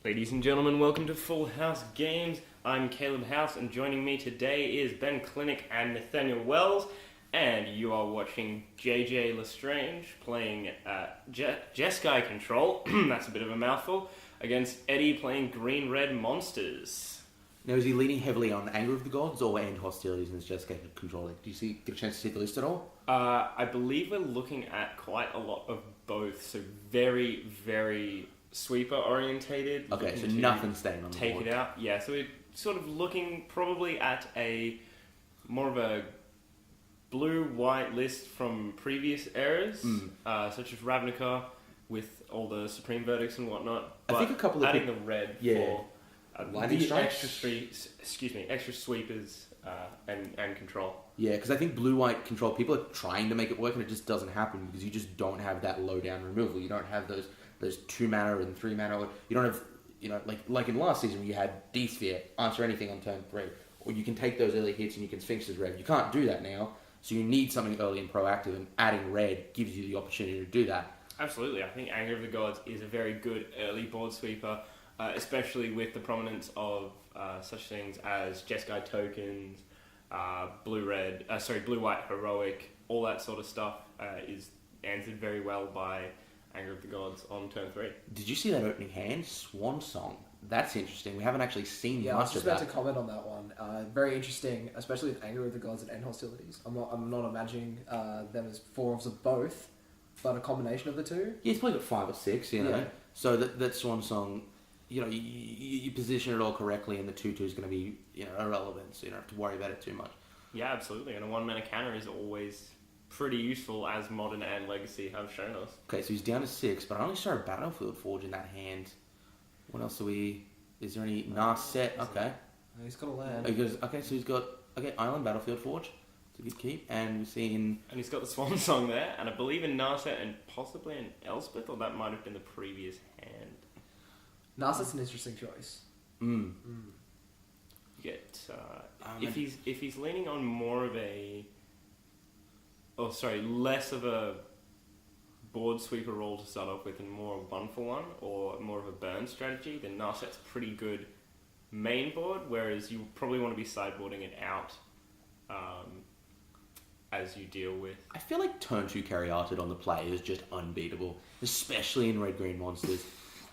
Ladies and gentlemen, welcome to Full House Games. I'm Caleb House, and joining me today is Ben Clinic and Nathaniel Wells, and you are watching JJ Lestrange playing Jeskai Control, that's a bit of a mouthful, against Eddie playing Green-Red Monsters. Now, is he leaning heavily on Anger of the Gods or End Hostilities in his Jeskai Control? Do you get a chance to see the list at all? I believe we're looking at quite a lot of both, so very, very sweeper orientated. Okay, so nothing staying on the board. Take it out. Yeah, so we're sort of looking probably at a more of a blue-white list from previous eras, such as Ravnica with all the Supreme Verdicts and whatnot. I think a couple of adding the red for Lightning the strikes? extra sweepers and control. Yeah, because I think blue-white control, people are trying to make it work and it just doesn't happen because you just don't have that low-down removal. You don't have those 2 mana and 3 mana. You don't have, like in last season, you had D-Sphere, answer anything on turn 3. Or you can take those early hits and you can Sphinx's Rev. You can't do that now, so you need something early and proactive, and adding red gives you the opportunity to do that. Absolutely. I think Anger of the Gods is a very good early board sweeper, especially with the prominence of such things as Jeskai tokens, blue-white heroic, all that sort of stuff is answered very well by Anger of the Gods on turn 3. Did you see that opening hand? Swan Song. That's interesting. We haven't actually seen Yeah, I was much just of about that. to comment on that one. Very interesting, especially with Anger of the Gods and End Hostilities. I'm not imagining them as forms of both, but a combination of the two. Yeah, he's probably got 5 or 6, Yeah. So that Swan Song, you position it all correctly, and the 2/2 is going to be, irrelevant, so you don't have to worry about it too much. Yeah, absolutely. And a 1 mana counter is always pretty useful, as Modern and Legacy have shown us. Okay, so he's down to 6, but I only saw a Battlefield Forge in that hand. What else are we... Is there any... Narset? Okay. He's got a land. So he's got... Okay, Island Battlefield Forge. It's a good keep. And we've seen... And he's got the Swan Song there, and I believe in Narset and possibly in Elspeth, or that might have been the previous hand. Narset's an interesting choice. You get... if he's leaning on more of a... less of a board sweeper role to start off with and more of 1-for-1 or more of a burn strategy, then Narset's pretty good main board, whereas you probably want to be sideboarding it out as you deal with... I feel like turn 2 Caryatid on the play is just unbeatable, especially in red-green monsters.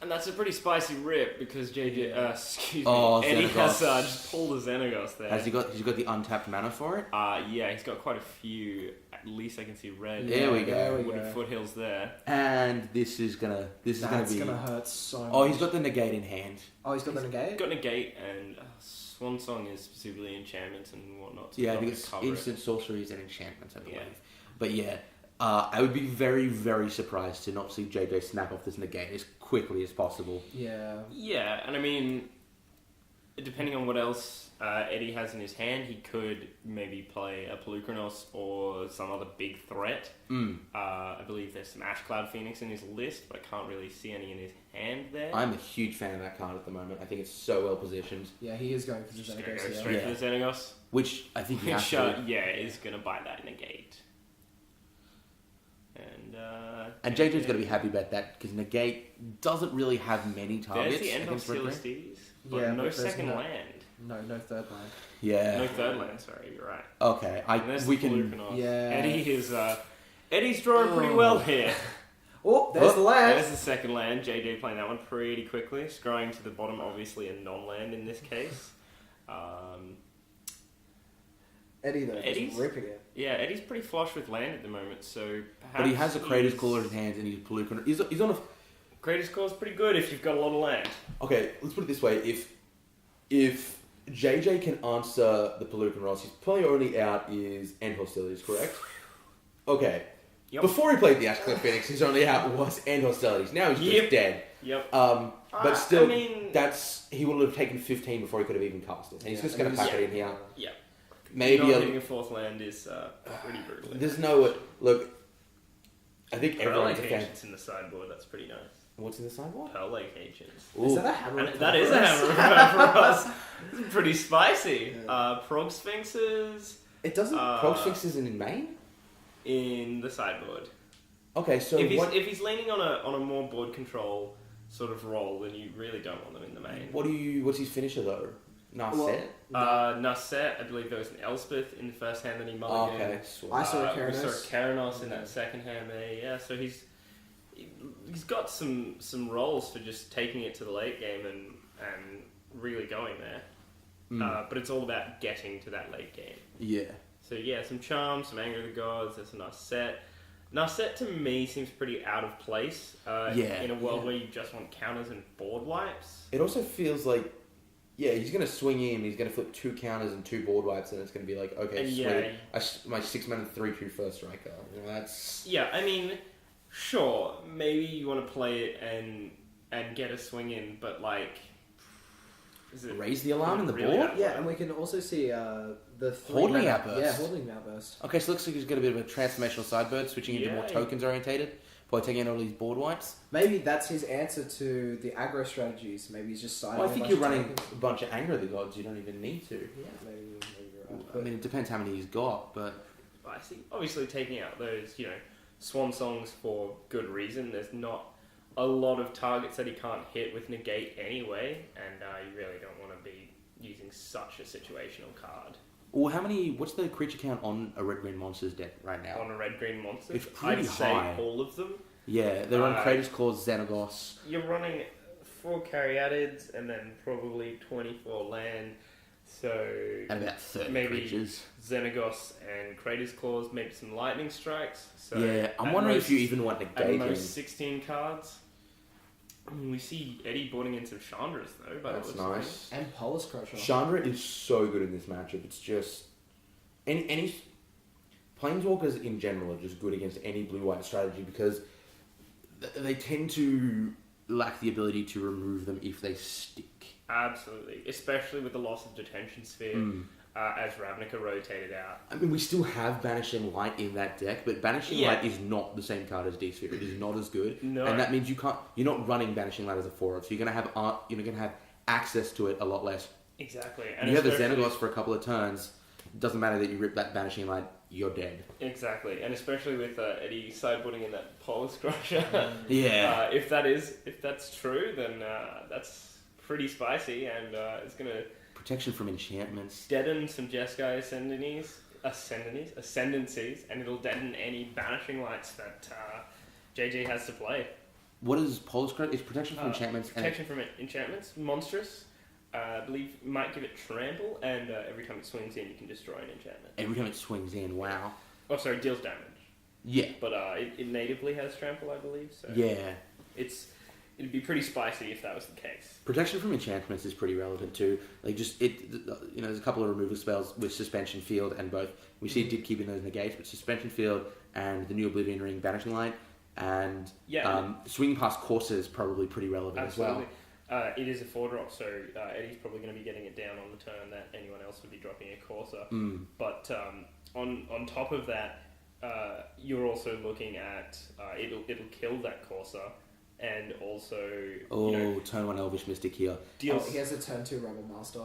And that's a pretty spicy rip because Eddie Xenagos. has just pulled a Xenagos there. Has he got the untapped mana for it? Yeah, he's got quite a few. At least I can see red. There we go. Wooden foothills there. And this is gonna be... That's gonna hurt so much. Oh, he's got the negate in hand. Oh, he's got the negate? He's got negate, and Swan Song is specifically enchantments and whatnot. Yeah, I think it's instant it. sorceries and enchantments, I believe. Yeah. But yeah, I would be very, very surprised to not see JJ snap off this negate as quickly as possible. Yeah. Yeah, and I mean, depending on what else Eddie has in his hand, he could maybe play a Pelucranos or some other big threat. I believe there's some Ash Cloud Phoenix in his list, but I can't really see any in his hand there. I'm a huge fan of that card at the moment. I think it's so well positioned. Yeah, he is going for the Just gonna go Xenagos. straight Yeah. for the Xenagos. Which I think you have Which, to... is going to buy that negate. And JJ's got to be happy about that, because negate doesn't really have many targets. There's the End against red green. Hostilities, but Yeah, no but there's second no- land. No third land. Yeah. No third land, sorry, you're right. Okay, And there's we the can... Pelucranos. Yeah. Eddie's drawing pretty well here. Oh, there's the land! There's the second land. JJ playing that one pretty quickly. Scrolling to the bottom, obviously a non-land in this case. Eddie, though, Eddie's- is ripping it. Yeah, Eddie's pretty flush with land at the moment, so perhaps... But he has a Kratos Caller in his hands, and he's Pelucranos. He's on a... Kratos Caller's pretty good if you've got a lot of land. Okay, let's put it this way. If JJ can answer the Pelucranos, his probably only out is End Hostilities, correct? Okay. Yep. Before he played the Ashcliffe Phoenix, his only out was End Hostilities. Now he's just dead. Yep. But still, I mean- he would have taken 15 before he could have even cast it. And he's just going to pack it in here. Yeah. Maybe Not hitting a fourth land is pretty brutal. there's no... Look, I think Pearl everyone's Lake a fan. Agents in the sideboard, that's pretty nice. What's in the sideboard? Pearl Lake Agents. Is that a hammer? And of that is a Clockworks? hammer for us. It's pretty spicy. Prog Sphinxes It doesn't... Prog Sphinx isn't in main? in the sideboard. Okay, so If what... he's leaning on a more board control sort of role, then you really don't want them in the main. What's his finisher though? Narset? Narset, I believe there was an Elspeth in the first hand that he mulliganed. Okay, sweet. I saw We Keranos. saw Keranos in that second hand there, yeah. So he's got some roles for just taking it to the late game and really going there. But it's all about getting to that late game. Yeah. So yeah, some Charm, some Anger of the Gods, there's a Narset. Narset to me seems pretty out of place in a world where you just want counters and board wipes. It also feels like, yeah, he's going to swing in, he's going to flip 2 counters and 2 board wipes, and it's going to be like, okay, And sweet. My 6-mana 3/2 first striker. You know, that's... Yeah, I mean, sure, maybe you want to play it and get a swing in, but like... Is it Raise the alarm in the really board? out? Yeah, and we can also see the Hordeling Outburst. Yeah, Hordeling Outburst. Okay, so it looks like he's got a bit of a transformational sideboard, switching into more Yeah. tokens orientated, by taking out all these board wipes. Maybe that's his answer to the aggro strategies. Maybe he's just siding Well, I a think bunch you're of running tokens. a bunch of Anger of the Gods, you don't even need to. Yeah, maybe you're right. I mean, it depends how many he's got, but... I see. Obviously, taking out those, swan songs for good reason. There's not a lot of targets that he can't hit with negate anyway, and you really don't want to be using such a situational card Well, what's the creature count on a red-green monsters deck right now? on a red-green monster. It's pretty I'd say high. all of them. Yeah, they're on Uh, Kratos Claws, Xenagos. You're running 4 Caryatids and then probably 24 land. So And about 30 maybe creatures. Xenagos and Kratos Claws, maybe some Lightning Strikes. So Yeah, I'm at wondering most- if you even want at negating. most 16 cards. We see Eddie boarding in some Chandras though. By the That's looks of nice. And Polis Crusher. Chandra is so good in this matchup. It's just... Any Planeswalkers in general are just good against any blue-white strategy because they tend to lack the ability to remove them if they stick. Absolutely, especially with the loss of Detention Sphere as Ravnica rotated out. I mean, we still have Banishing Light in that deck, but Banishing Yeah. Light is not the same card as D-Sphere. It is not as good, No. and that means you're not running Banishing Light as a 4-of, so you're gonna have access to it a lot less. Exactly, And you have the especially- Xenagos for a couple of turns. It doesn't matter that you rip that Banishing Light, you're dead. Exactly, and especially with Eddie sideboarding in that Polis Crusher. Yeah. If that's true, then that's pretty spicy, and it's gonna Protection from enchantments. deaden some Jeskai Ascendancies, and it'll deaden any Banishing Lights that JJ has to play. What is Polis Crusher? It's protection from enchantments. Protection from enchantments, monstrous. I believe you might give it trample, and every time it swings in, you can destroy an enchantment. And every time it swings in, wow. Oh, sorry, deals damage. Yeah. But it natively has trample, I believe. So Yeah. it'd be pretty spicy if that was the case. Protection from enchantments is pretty relevant too. Like there's a couple of removal spells with Suspension Field and both. We see it did keep in those negates, but Suspension Field and the new Oblivion Ring, Banishing Light, and Swinging Past Corsair is probably pretty relevant Absolutely. as well. It is a 4-drop, so Eddie's probably going to be getting it down on the turn that anyone else would be dropping a Corsair. But on top of that, you're also looking at it'll kill that Corsair, and also Turn 1 Elvish Mystic here. deals. He has a turn 2 Rebel Master.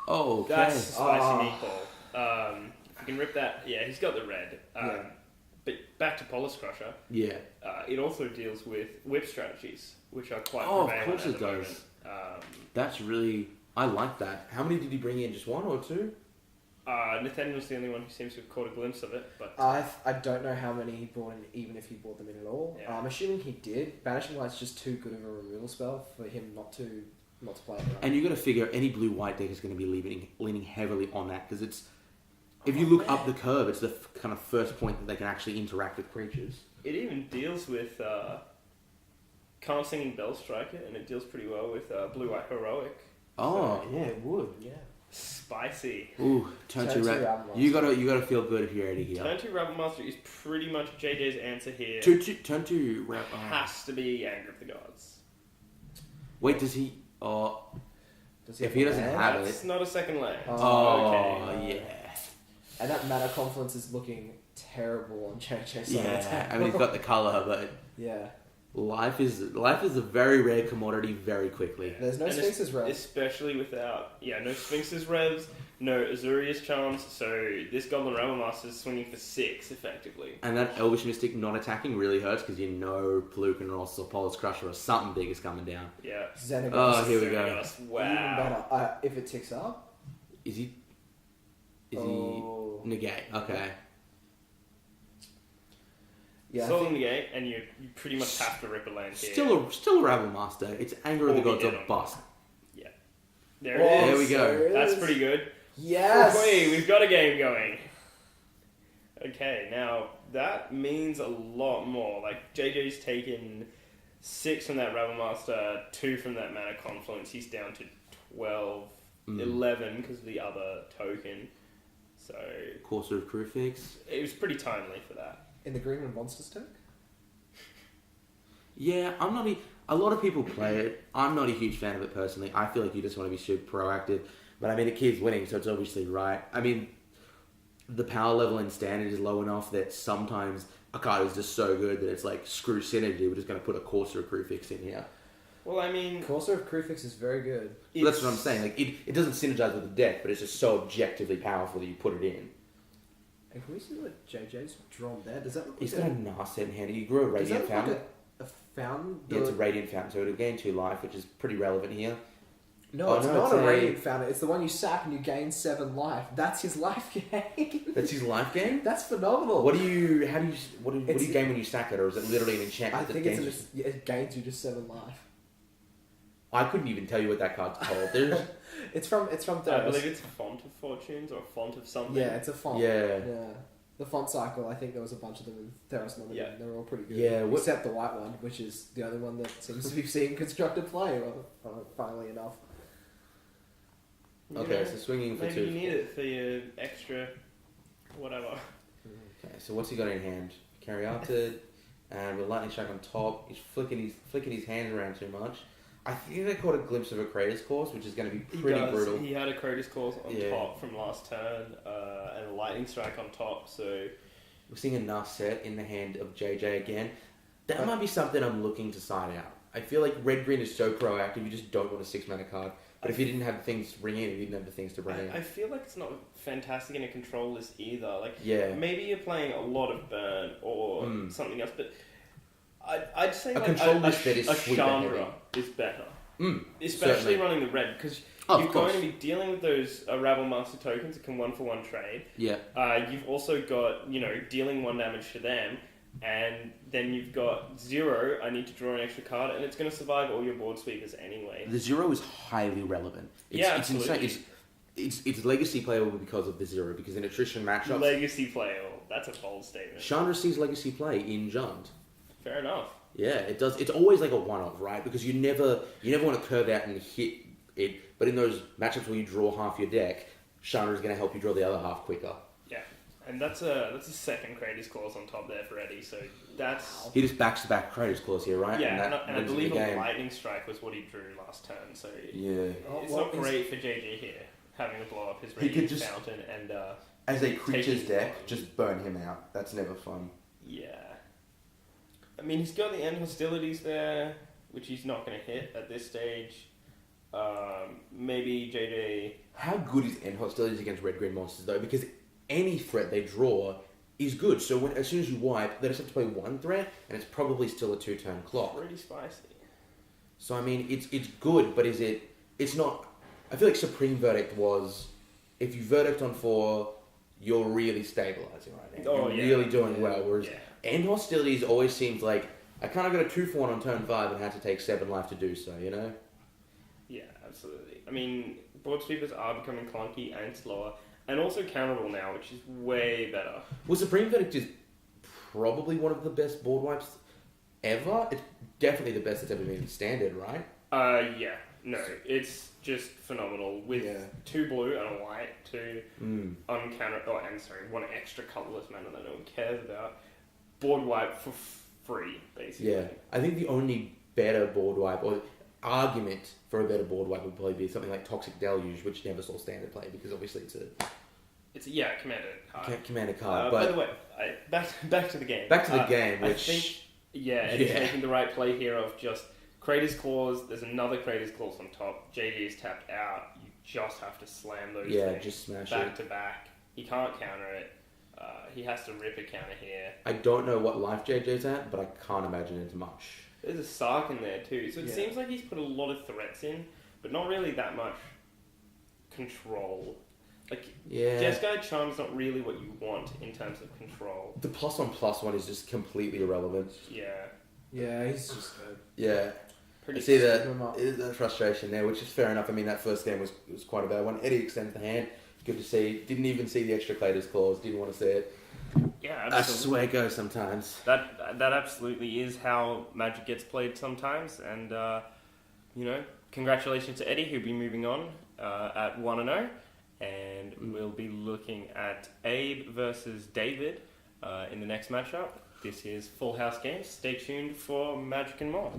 Okay. That's a spicy meatball. If you can rip that, yeah, he's got the red. Yeah. But back to Polis Crusher. Yeah. It also deals with whip strategies, which are quite Oh, of prevalent course at it the does. moment. That's really... I like that. How many did he bring in? Just 1 or 2? Nathaniel's the only one who seems to have caught a glimpse of it, but I don't know how many he brought in, even if he brought them in at all. Yeah. I'm assuming he did. Banishing Light's just too good of a removal spell for him not to play it. And you got to figure any blue-white deck is going to be leaning heavily on that because it's... If you look up the curve, it's the kind of first point that they can actually interact with creatures. it even deals with Can't Singing Bell Striker, and it deals pretty well with Blue White Heroic. Oh, yeah, it would. Yeah. Spicy. Ooh, turn two Rabble Rabble. Master. You gotta feel good if you're Eddie here. Turn 2 Rabble Master is pretty much JJ's answer here. Turn two Rabble. Has to be Anger of the Gods. Wait, does he? Oh, Does if he doesn't land? have That's it. not a second land. Oh, yeah. And that mana confluence is looking terrible on JJ's side. Yeah, I mean, he's got the color, but Yeah. life is a very rare commodity very quickly. There's no And Sphinx's Rev. Especially without, no Sphinx's Revs, No Azurius charms, so this Goblin Rebel Master is swinging for 6, effectively. And that Elvish Mystic not attacking really hurts because you know Pelucan Ross or Polis Crusher or something big is coming down. Yeah. Xenagos. Oh, here we go. Xenagos, Even wow. better. If it ticks up. Is he Oh. negate? Okay. Yeah. I Soul think- negate, and you pretty much have to rip a land here. Still a Rabble Master. It's Anger of the Or we Gods get or on. bust. There Oh, it There is. we go. there it That's is. pretty good. Yes. Wait, we've got a game going. Okay, now that means a lot more. Like JJ's taken 6 from that Rebel Master, 2 from that Mana Confluence. He's down to 12, 11 because of the other token. So Courser of Crufix. it was pretty timely for that. In the Greenland Monsters deck? Yeah, I'm not. A lot of people play it. I'm not a huge fan of it personally. I feel like you just want to be super proactive. But I mean, it keeps winning, so it's obviously right. I mean, the power level in standard is low enough that sometimes a card is just so good that it's like, screw synergy, we're just going to put a Courser of Crufix in here. Well, I mean, Courser of Crufix is very good. Well, that's what I'm saying. Like, it doesn't synergize with the deck, but it's just so objectively powerful that you put it in. And can we see what JJ's drawn there? Does that look like He's got a Narset in hand. He grew a does that Radiant look like Fountain. a fountain? Yeah, it's a Radiant Fountain, so it'll gain 2 life, which is pretty relevant here. No, Oh, it's no, not it's a a- Radiant Fountain. It's the one you sack and you gain 7 life. That's his life gain. That's his life game? That's phenomenal. What do you gain when you stack it, or is it literally an I enchantment that think gains you? it gains you just 7 life. I couldn't even tell you what that card's called. There's, It's from I Theros. believe it's Font of Fortunes or Font of something. Yeah, it's a font. Yeah. The font cycle, I think there was a bunch of them in Theros Limited. Yeah. They were all pretty good. Yeah, what- Except the white one, which is the only one that seems to be seeing constructed play, funnily enough. You okay, know, so swinging for maybe 2. you need it for your extra whatever. Okay, so what's he got in hand? Cariated, and with Lightning Strike on top. He's flicking his hand around too much. I think they caught a glimpse of a Kratos course, which is going to be pretty brutal. He had a Kratos Course on Yeah. top from last turn, and a Lightning Strike on top, so We're seeing a Narset in the hand of JJ again. That might be something I'm looking to side out. I feel like Red Green is so proactive, you just don't want a 6-mana card. But if he didn't have the things to bring in, he didn't have the things to bring in. I feel like it's not fantastic in a control list either. Like, Yeah. maybe you're playing a lot of Burn or something else, but I'd say A like control list that is a sweeper Chandra is better. Especially certainly. running the red, because Of you're course. going to be dealing with those Rabble Master tokens that can 1-for-1 trade. Yeah. You've also got, dealing 1 damage to them, and then you've got 0, I need to draw an extra card, and it's going to survive all your board sweepers anyway. The 0 is highly relevant. It's, Yeah, it's insane. absolutely. It's legacy playable because of the 0, because in attrition matchups, Legacy player, that's a bold statement. Chandra sees legacy play in Jund. Fair enough. Yeah, it does. It's always like a one-off, right? Because you never want to curve out and hit it. But in those matchups where you draw half your deck, Chandra's going to help you draw the other half quicker. Yeah, and that's a second Kratos Clause on top there for Eddie, so that's... He just backs-to-back Kratos clause here, right? Yeah, and and I wins the believe a game. Lightning Strike was what he drew last turn, so Yeah. it's well, not great for JJ here, having to blow up his He could Radiant just- Fountain and... As a creature's Taking deck, one. just burn him out. That's never fun. Yeah. I mean, he's got the end hostilities there, which he's not going to hit at this stage. Maybe JJ... How good is end hostilities against red-green monsters, though? Because any threat they draw is good. So as soon as you wipe, they just have to play 1 threat, and it's probably still a 2-turn clock. Pretty spicy. So, I mean, it's good, but is it... It's not... I feel like Supreme Verdict was... If you Verdict on 4, you're really stabilizing right now. Oh, You're yeah. really doing Yeah. well. Whereas Yeah. end hostilities always seems like... I kind of got a 2-for-1 on turn 5 and had to take 7 life to do so, you know? Yeah, absolutely. I mean, board sweepers are becoming clunky and slower, and also counterable now, which is way better. Well, Supreme Verdict is probably one of the best board wipes ever. It's definitely the best that's ever been in Standard, right? Yeah. No, it's just phenomenal. With Yeah. 2 blue and a white, 2 uncounter... Oh, and sorry, 1 extra colorless mana that no one cares about. Board wipe for free, basically. Yeah. I think the only better board wipe, or argument for a better board wipe, would probably be something like Toxic Deluge, which never saw Standard play, because obviously it's a Commander card. commander card. By but the way, back to the game. back to the game, I which... think, it's making the right play here of just Kratos Clause, there's another Kratos Clause on top, JJ is tapped out, you just have to slam those Yeah, things just smash back it. to back. He can't counter it. He has to rip a counter here. I don't know what life JJ's at, but I can't imagine it's much. There's a Sark in there too, so it Yeah. seems like he's put a lot of threats in, but not really that much control. Like, Yeah. Jeskai Charm's not really what you want in terms of control. The +1/+1 is just completely irrelevant. Yeah, Yeah, he's just good. Yeah. pretty. I see Give him up. that frustration there, which is fair enough. I mean, that first game was quite a bad one. Eddie extends the hand. Good to see. Didn't even see the extra Clater's clause. Didn't want to see it. Yeah, That's absolutely. just where it goes sometimes. That absolutely is how Magic gets played sometimes, and congratulations to Eddie, who'll be moving on at 1-0, and we'll be looking at Abe versus David in the next matchup. This is Full House Games. Stay tuned for Magic and more.